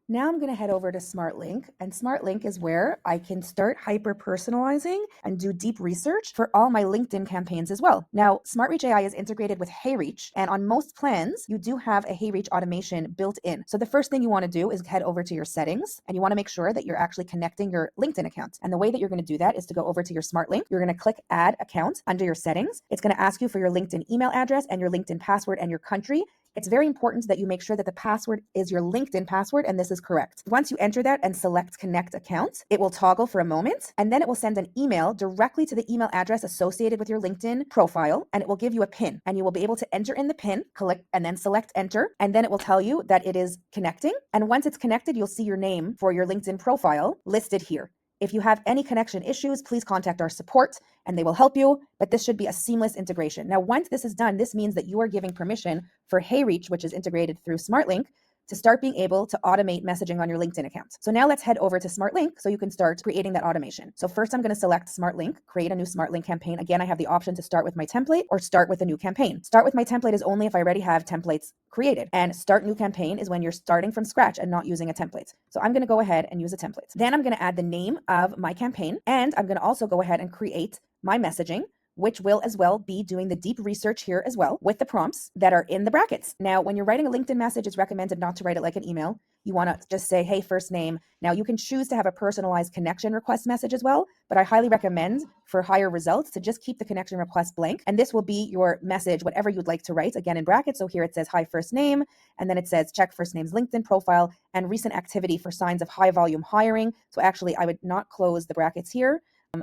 Now I'm going to head over to SmartLink, and SmartLink is where I can start hyper personalizing and do deep research for all my LinkedIn campaigns as well. Now, SmartReach AI is integrated with HeyReach, and on most plans, you do have a HeyReach automation built in. So the first thing you want to do is head over to your settings, and you want to make sure that you're actually connecting your LinkedIn account. And the way that you're going to do that is to go over to your SmartLink. You're going to click Add Account under your settings. It's going to ask you for your LinkedIn email address and your LinkedIn password and your country. It's very important that you make sure that the password is your LinkedIn password, and this is correct. Once you enter that and select Connect Account, it will toggle for a moment, and then it will send an email directly to the email address associated with your LinkedIn profile, and it will give you a PIN, and you will be able to enter in the PIN, click, and then select Enter, and then it will tell you that it is connecting. And once it's connected, you'll see your name for your LinkedIn profile listed here. If you have any connection issues, please contact our support and they will help you, but this should be a seamless integration. Now, once this is done, this means that you are giving permission for HeyReach, which is integrated through SmartLink, to start being able to automate messaging on your LinkedIn account. So now let's head over to SmartLink so you can start creating that automation. So first I'm going to select SmartLink, create a new SmartLink campaign. Again, I have the option to start with my template or start with a new campaign. Start with my template is only if I already have templates created, and start new campaign is when you're starting from scratch and not using a template. So I'm going to go ahead and use a template. Then I'm going to add the name of my campaign, and I'm going to also go ahead and create my messaging, which will as well be doing the deep research here as well with the prompts that are in the brackets. Now, when you're writing a LinkedIn message, it's recommended not to write it like an email. You want to just say, hey, first name. Now, you can choose to have a personalized connection request message as well, but I highly recommend for higher results to just keep the connection request blank. And this will be your message, whatever you'd like to write, again in brackets. So here it says, hi, first name. And then it says, check first name's LinkedIn profile and recent activity for signs of high volume hiring. So actually, I would not close the brackets here.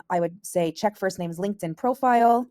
I would say check first name's LinkedIn profile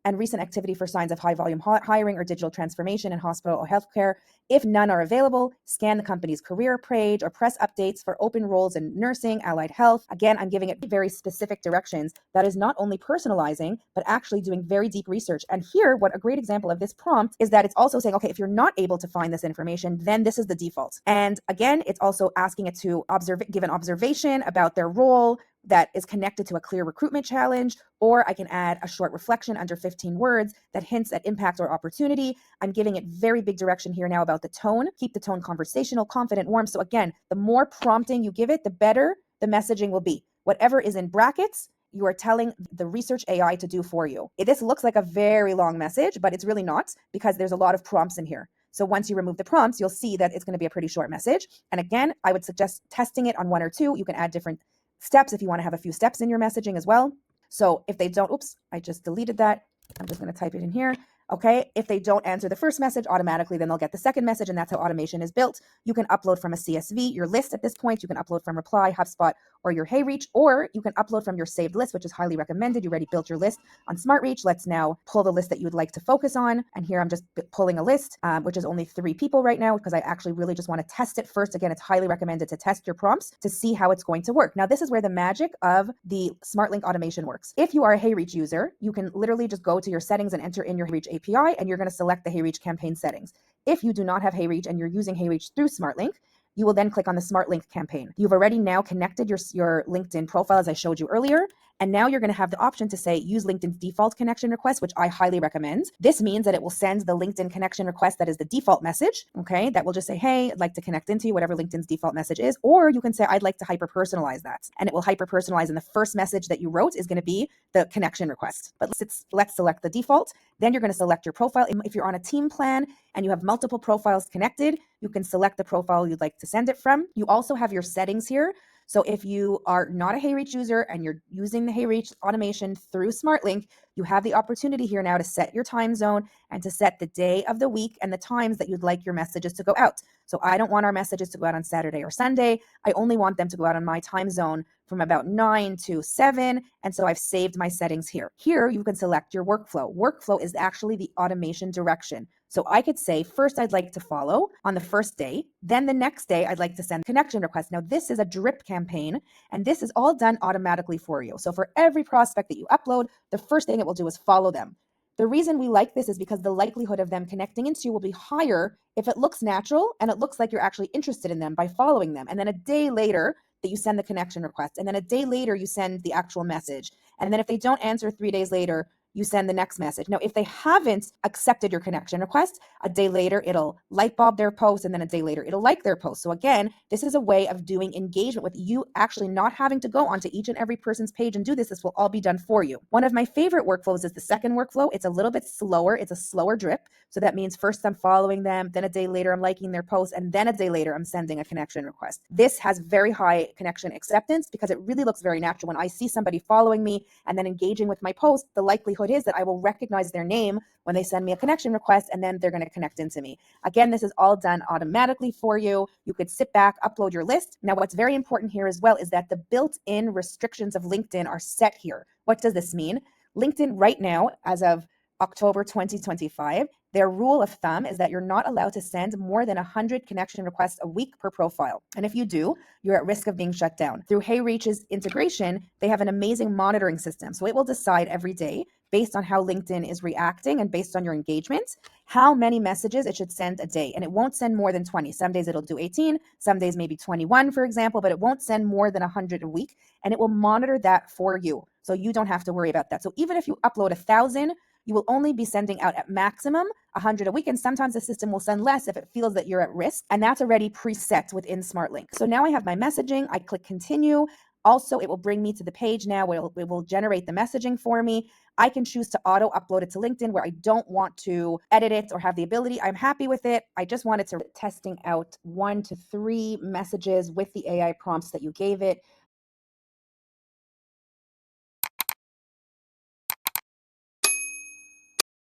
and recent activity for signs of high volume hiring or digital transformation in hospital or healthcare. If none are available, scan the company's career page or press updates for open roles in nursing, allied health. Again, I'm giving it very specific directions that is not only personalizing, but actually doing very deep research. And here, what a great example of this prompt is that it's also saying, okay, if you're not able to find this information, then this is the default. And again, it's also asking it to give an observation about their role that is connected to a clear recruitment challenge, or I can add a short reflection under 15 words that hints at impact or opportunity. I'm giving it very big direction here now about the tone. Keep the tone conversational, confident, warm. So again, the more prompting you give it, the better the messaging will be. Whatever is in brackets, you are telling the research AI to do for you. This looks like a very long message, but it's really not, because there's a lot of prompts in here. So once you remove the prompts, you'll see that it's going to be a pretty short message. And again, I would suggest testing it on one or two. You can add different steps if you want to have a few steps in your messaging as well. So if they don't, oops, I just deleted that. I'm just going to type it in here. Okay, if they don't answer the first message automatically, then they'll get the second message, and that's how automation is built. You can upload from a CSV, your list at this point. You can upload from Reply, HubSpot, or your HeyReach, or you can upload from your saved list, which is highly recommended. You already built your list on SmartReach. Let's now pull the list that you would like to focus on. And here I'm just pulling a list, which is only 3 people right now, because I actually really just want to test it first. Again, it's highly recommended to test your prompts to see how it's going to work. Now, this is where the magic of the SmartLink automation works. If you are a HeyReach user, you can literally just go to your settings and enter in your HeyReach API, and you're going to select the HeyReach campaign settings. If you do not have HeyReach and you're using HeyReach through SmartLink, you will then click on the SmartLink campaign. You've already now connected your LinkedIn profile, as I showed you earlier. And now you're going to have the option to say, use LinkedIn's default connection request, which I highly recommend. This means that it will send the LinkedIn connection request that is the default message. Okay, that will just say, hey, I'd like to connect into you, whatever LinkedIn's default message is. Or you can say, I'd like to hyper personalize that. And it will hyper personalize. And the first message that you wrote is going to be the connection request. But let's select the default. Then you're going to select your profile. If you're on a team plan and you have multiple profiles connected, you can select the profile you'd like to send it from. You also have your settings here. So if you are not a HeyReach user and you're using the HeyReach automation through SmartLink, you have the opportunity here now to set your time zone and to set the day of the week and the times that you'd like your messages to go out. So I don't want our messages to go out on Saturday or Sunday. I only want them to go out on my time zone from about 9 to 7. And so I've saved my settings here. Here you can select your workflow. Workflow is actually the automation direction. So I could say, first, I'd like to follow on the first day. Then the next day, I'd like to send connection requests. Now, this is a drip campaign, and this is all done automatically for you. So for every prospect that you upload, the first thing it will do is follow them. The reason we like this is because the likelihood of them connecting into you will be higher if it looks natural and it looks like you're actually interested in them by following them. And then a day later, that you send the connection request. And then a day later, you send the actual message. And then if they don't answer 3 days later, you send the next message. Now, if they haven't accepted your connection request, a day later, it'll light bulb their post, and then a day later, it'll like their post. So again, this is a way of doing engagement with you actually not having to go onto each and every person's page and do this. This will all be done for you. One of my favorite workflows is the second workflow. It's a little bit slower. It's a slower drip. So that means first I'm following them, then a day later I'm liking their post, and then a day later I'm sending a connection request. This has very high connection acceptance because it really looks very natural. When I see somebody following me and then engaging with my post, the likelihood is that I will recognize their name when they send me a connection request, and then they're going to connect into me. Again, this is all done automatically for you. You could sit back, upload your list. Now, what's very important here as well is that the built-in restrictions of LinkedIn are set here. What does this mean? LinkedIn right now, as of October 2025, their rule of thumb is that you're not allowed to send more than 100 connection requests a week per profile. And if you do, you're at risk of being shut down. Through HeyReach's integration, they have an amazing monitoring system. So it will decide every day, based on how LinkedIn is reacting and based on your engagement, how many messages it should send a day. And it won't send more than 20. Some days it'll do 18, some days maybe 21, for example, but it won't send more than 100 a week. And it will monitor that for you. So you don't have to worry about that. So even if you upload 1,000, you will only be sending out at maximum 100 a week. And sometimes the system will send less if it feels that you're at risk. And that's already preset within SmartLink. So now I have my messaging. I click continue. Also, it will bring me to the page now where it will generate the messaging for me. I can choose to auto upload it to LinkedIn where I don't want to edit it or have the ability. I'm happy with it. I just wanted to testing out 1 to 3 messages with the AI prompts that you gave it.